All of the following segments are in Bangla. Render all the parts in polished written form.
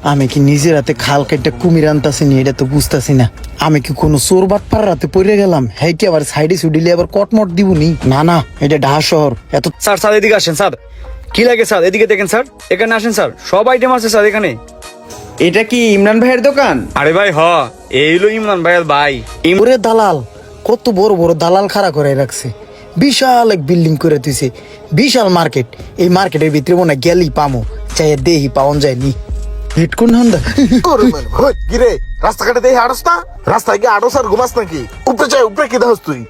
আমি কি নিজের হাতে খাল কেটে কুমির আনতাছি নি, এটা তো বুঝতাছি না। আমি কি কোনো চোর বাটপার রাতে পড়ে গেলাম? হ্যাঁ কি আবার সাইডে সুডিলে আবার কটমট দিবনি? না না, এটা ঢাকা শহর। এত স্যার স্যার এদিকে আসেন স্যার। কি লাগে স্যার? এদিকে দেখেন স্যার, এখানে আসেন স্যার। সব আইটেম আছে স্যার এখানে। এটা কি ইমরান ভাইয়ের দোকান? আরে ভাই এই হলো ইমরান ভাইয়ের ভাই। ওরে দালাল, কত বড় বড় দালাল খাড়া করে রাখছে। বিশাল এক বিল্ডিং করে তুইছে, বিশাল মার্কেট। এই মার্কেটের ভিতরে মনে হয় গেলেই পামো, চাই দেহি পাওন যায়নি। হিটকুন হান্দা কিরে রাস্তাঘাটে দেখি আড়স না? রাস্তায় গিয়ে আড়স আর ঘুমাস নাকি? উপরে চাই, উপরে কি দেখাস তুই?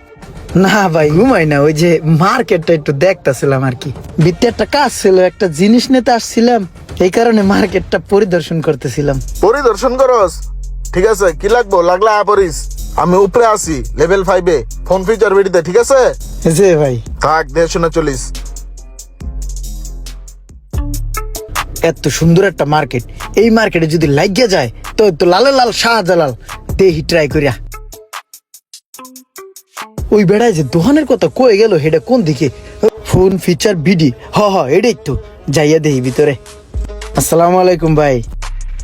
না ভাই ঘুমাই না, ওই যে মার্কেটটা একটু দেখতেছিলাম আর কি। ভিতরে একটা কাজ ছিল, একটা জিনিস নিতে আসছিলাম, এই কারণে মার্কেটটা পরিদর্শন করতেছিলাম। পরিদর্শন করস? ঠিক আছে, কি লাগবো লাগলে আপরিস। আমি উপরে আছি লেভেল 5-এ, ফোন ফিচার বেডিতে। ঠিক আছে যে ভাই থাক, দেখে শুনে চলিস। এত সুন্দর একটা মার্কেট, এই মার্কেটে যদি লাগিয়ে যায় তো তো লালে লাল শাহজালাল দেহি ট্রাই করিয়া। ওই বেড়ায় যে দোকানের কথা কয়ে গেল, হেটা কোন দিকে? ফোন ফিচার বিডি, এটাই তো। যাইয়া দেহি ভিতরে। আসসালামু আলাইকুম ভাই।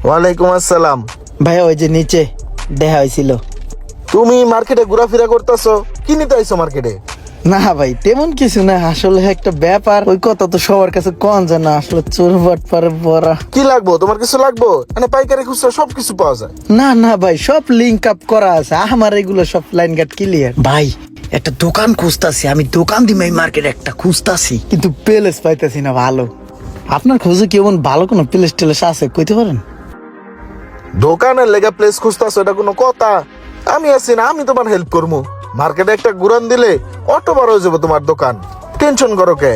ওয়ালাইকুম আসসালাম। ভাইয়া ওই যে নিচে দেখা হয়েছিল। তুমি মার্কেটে ঘোরাফেরা করতেছো, কি নিতে আইছো মার্কেটে? না ভাই তেমন কিছু না, আসলে একটা ব্যাপার, ওই কথা তো সবার কাছে কন যায় না, আসলে চোর বাটপারে ভরা। কি লাগবো তোমার? কিছু লাগবো? মানে পাইকারি খুচরা সবকিছু পাওয়া যায়। না না ভাই, সব লিঙ্ক আপ করা আছে আমার, এগুলো সব লাইন গার্ড ক্লিয়ার। ভাই একটা দোকান খুঁজতাছি আমি, দোকান দিমে এই মার্কেটে একটা খুঁজতাছি, কিন্তু প্লেস পাইতাছি না ভালো। আপনার খোঁজে কেমন ভালো কোনো প্লেস টেলেস আছে কইতে পারেন? দোকানের লেগে প্লেস খুঁজতেছো, এটা কোনো কথা? আমি আছি না, আমি তোমার হেল্প করবো। মার্কেটে একটা ঘুরান দিলে অটো বার হয়ে যাবো তোমার দোকান। টেনশন করো কে?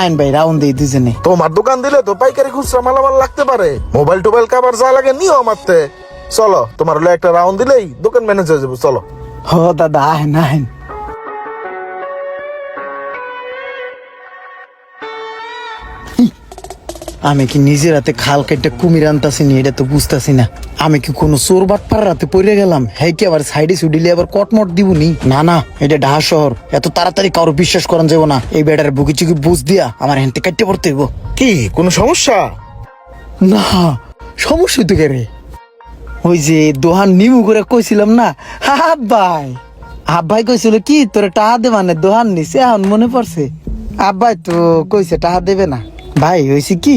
আইন ভাই রাউন্ড দিই দুজনে। তোমার দোকান দিলে তো পাইকারি খুচরা মালামাল লাগতে পারে, মোবাইল টোবাইল কাবার যা লাগে নিও আমারতে। চলো, তোমার হলে একটা রাউন্ড দিলেই দোকান ম্যানেজ হয়ে যাবো। চলো। হ দাদা আইন আইন। আমি কি নিজের হাতে খাল কেটে কুমির আনতাছি নি, এটা তো বুঝতাছি না। আমি কি কোনো চোর বাটপার রাতে পড়ে গেলাম? হ্যাঁ কি আবার সাইডে সুডিলে আবার কটমট দিবনি? না না, এটা ঢাকা শহর, এত তাড়াতাড়ি কারো বিশ্বাস করান যাবো না। এই বেটার বুকি চুকি বুঝ দিয়া আমার হ্যান্ডে কাটতে পড়তে হইব। কি কোনো সমস্যা? না সমস্যা তো কে রে? ওই যে দোহান নিমু করে কইছিলাম না, আব্বাই কইছিল কি তোরে টাকা দে, মানে দোহান নিছে, এখন মনে পড়ছে। আব্বাই তো কইছে টাকা দেবে না। ভাই হয়েছে কি,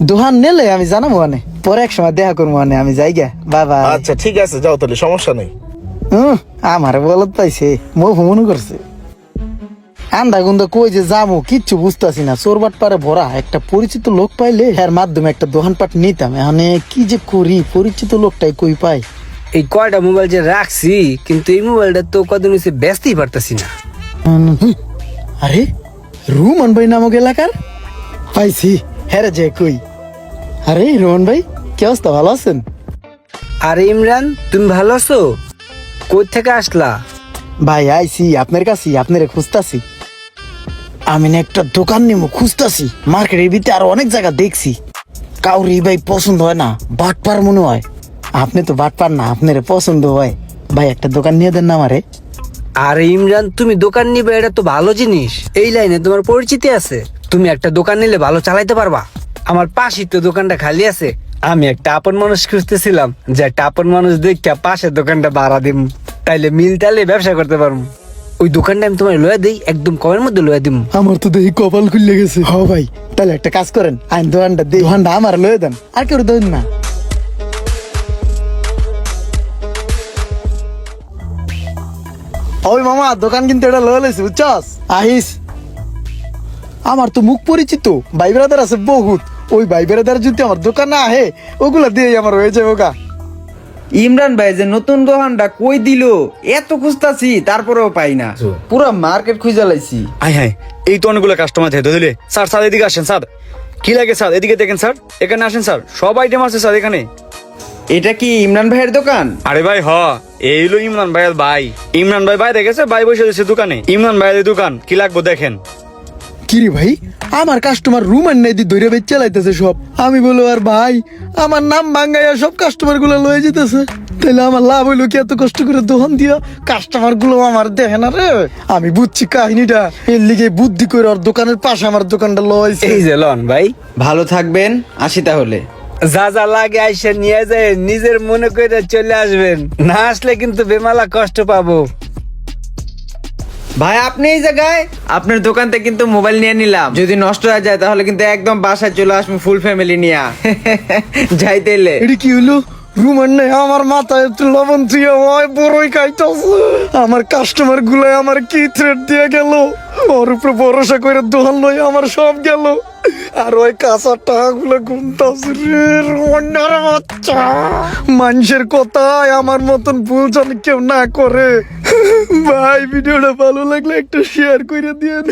দোহান নেলে আমি জানাবো, মানে পরে এক সময় দেখা করবো, মানে আমি যাই গা। বাবা আচ্ছা ঠিক আছে, যাও তাহলে, সমস্যা নেই। আমার বলত পাইছে, মুখ মনে করছে। আন্দা গুন্দা কই যে যাবো কিচ্ছু বুঝতেছি না, চোর বাটপারে ভরা। একটা পরিচিত লোক পাইলে এর মাধ্যমে একটা দোকানপাট নিতাম, এখানে কি যে করি, পরিচিত লোকটাই কই পাই। এই কয়টা মোবাইল যে রাখছি, কিন্তু এই মোবাইলটা তো কদিন হয়েছে ব্যস্তই পারতাছি না। আরে রুমান ভাই নামক এলাকার পাইছি, হ্যাঁ যে কই। আরে রোহন ভাই, কি অবস্থা, ভালো আছেন? আরে ইমরান, তুমি ভালো আছো? কই থেকে আসলা? ভাই আইছি আপনার কাছে, আপনারে খুঁজতাছি। আমি না একটা দোকান নিবো খুঁজতাছি, মার্কেটের ভিতরে আরো অনেক জায়গা দেখছি, কাউরি ভাই পছন্দ হয় না, বাটপার মনে হয়। আপনি তো বাটপার না, আপনার পছন্দ হয়। ভাই একটা দোকান নিয়ে দেন না আমারে। আরে ইমরান, তুমি দোকান নিবে এটা তো ভালো জিনিস, এই লাইনে তোমার পরিচিতি আছে, তুমি একটা দোকান নিলে ভালো চালাইতে পারবা। আমার পাশেই তো দোকানটা খালি আছে, আমি একটা আপন মানুষ খুঁজতেছিলাম, যে একটা আপন মানুষ দেখে পাশের দোকানটা ভাড়া দিম, তাইলে মিল তাইলে ব্যবসা করতে পারবো। ওই দোকানটা আমি তোমার লয়ে দিই, একদম কমের মধ্যে লয়ে দিম। আমার তো দেখি কপাল খুলে গেছে। হ ভাই, তাহলে একটা কাজ করেন, আইন দোকানটা দিই, দোকানটা আমার লয়ে দেন, আর কেউ দেন না। ওই মামা দোকান কিন্তু এটা লয়ে লইছে, বুঝছস? আহিস, আমার তো মুখ পরিচিত, ভাই ব্রাদার আছে বহুত, ওই ভাই ব্রাদার যদি আমার দোকানে আহে, ওগুলা দিয়ে আমার হয়ে যাবে গা। ইমরান ভাই যে নতুন দোকানটা কই দিল, এত খুঁজতাছি তারপরেও পাই না, পুরো মার্কেট খুঁজে লাইছি। আয় হায়, এই তো অনেকগুলো কাস্টমার থেকে দিলে। স্যার স্যার এদিকে আসেন স্যার। কি লাগে স্যার? এদিকে দেখেন স্যার, এখানে আসেন স্যার। সব আইটেম আছে স্যার এখানে। এটা কি ইমরান ভাইয়ের দোকান? আরে ভাই এই হলো ইমরান ভাইয়ের ভাই। ইমরান ভাই বাইরে গেছে, ভাই বসে দিয়েছে দোকানে। ইমরান ভাইয়ের দোকান, কি লাগবো দেখেন। কিরে ভাই, আমার কাস্টমার রুমান নাই দি ধরে বেচ চালাইতেছে সব। আমি বলো আর ভাই, আমার নাম ভাঙ্গাইয়া সব কাস্টমার গুলো লয়ে যেতেছে, তাহলে আমার লাভ হইলো কি? এত কষ্ট করে দোকান দিয়া কাস্টমার গুলো আমার দেখে না রে। আমি বুঝছি কাহিনীটা, এর লিগে বুদ্ধি করে ওর দোকানের পাশে আমার দোকানটা লইছে। এই যে লন ভাই, ভালো থাকবেন, আসি তাহলে। যা যা লাগে আইসা নিয়ে যায় নিজের মনে করে চলে আসবেন, না আসলে কিন্তু বেমালা কষ্ট পাবো। ভাই আপনি এই জায়গায় আপনার দোকান থেকে কিন্তু মোবাইল নিয়ে নিলাম, যদি নষ্ট হয়ে যায় তাহলে কিন্তু একদম বাসায় চলে আসবো ফুল ফ্যামিলি নিয়ে। যাইতেলে এটা কি হলো? রুমান নাই আমার মাথায় একটু লবণ দিয়ে হয় বড়ই খাইতেছে। আমার কাস্টমার গুলাই আমার কি থ্রেট দিয়ে গেল, ওর উপরে ভরসা করে দোকান লই আমার সব গেল। আর ওই কাঁচা টাকাগুলো গুনতাছে রে রুমান্নার বাচ্চা। মানুষের কথায় আমার মতন ভুল যেন কেউ না করে। ভাই ভিডিওটা ভালো লাগলে একটা শেয়ার করে দিয়েন।